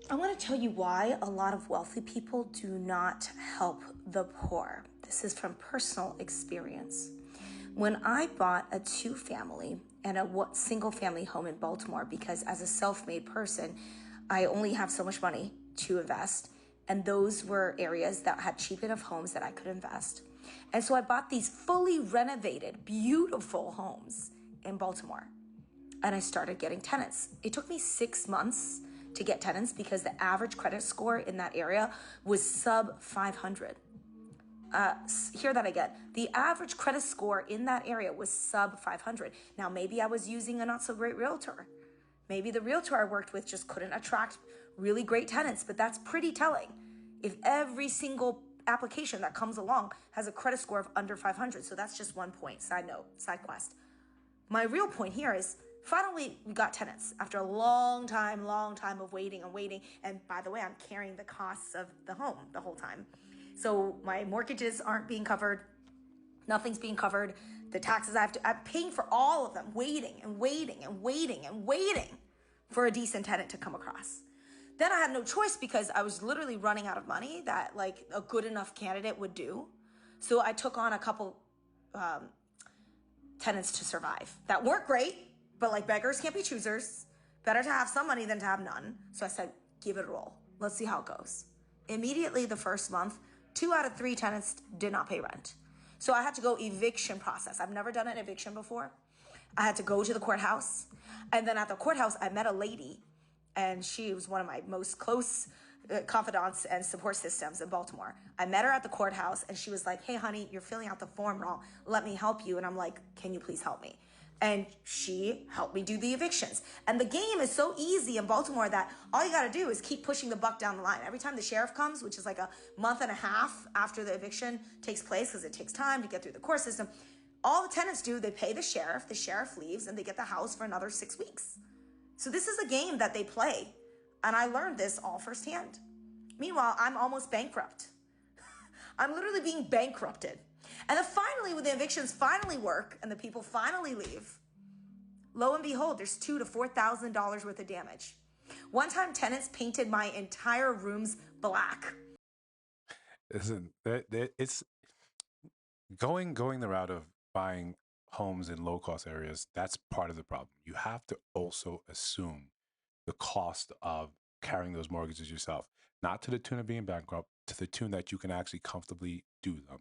I want to tell you why a lot of wealthy people do not help the poor. This is from personal experience. When I bought a two-family and a single-family home in Baltimore, because as a self-made person, I only have so much money to invest, and those were areas that had cheap enough homes that I could invest. And so I bought these fully renovated, beautiful homes in Baltimore, and I started getting tenants. It took me 6 months to get tenants because the average credit score in that area was sub 500. Hear that again. The average credit score in that area was sub 500. Now, maybe I was using a not so great realtor. Maybe the realtor I worked with just couldn't attract really great tenants, but that's pretty telling. If every single application that comes along has a credit score of under 500. So that's just one point. Side note, side quest. My real point here is finally we got tenants after a long time of waiting and waiting. And by the way, I'm carrying the costs of the home the whole time. So my mortgages aren't being covered. Nothing's being covered. The taxes I'm paying for all of them, waiting and waiting and waiting and waiting for a decent tenant to come across. Then I had no choice because I was literally running out of money that like a good enough candidate would do. So I took on a couple tenants to survive that weren't great, but like beggars can't be choosers. Better to have some money than to have none. So I said, give it a roll. Let's see how it goes. Immediately the first month, 2 out of 3 tenants did not pay rent. So I had to go eviction process. I've never done an eviction before. I had to go to the courthouse. And then at the courthouse, I met a lady, and she was one of my most close confidants and support systems in Baltimore. I met her at the courthouse, and she was like, hey, honey, you're filling out the form wrong. Let me help you. And I'm like, can you please help me? And she helped me do the evictions. And the game is so easy in Baltimore that all you got to do is keep pushing the buck down the line. Every time the sheriff comes, which is like a month and a half after the eviction takes place, because it takes time to get through the court system, all the tenants do, they pay the sheriff leaves, and they get the house for another 6 weeks. So this is a game that they play. And I learned this all firsthand. Meanwhile, I'm almost bankrupt. I'm literally being bankrupted. And then finally, when the evictions finally work and the people finally leave, lo and behold, there's $2,000 to $4,000 worth of damage. One time, tenants painted my entire rooms black. Listen, it's going the route of buying homes in low cost areas. That's part of the problem. You have to also assume the cost of carrying those mortgages yourself, not to the tune of being bankrupt, to the tune that you can actually comfortably do them.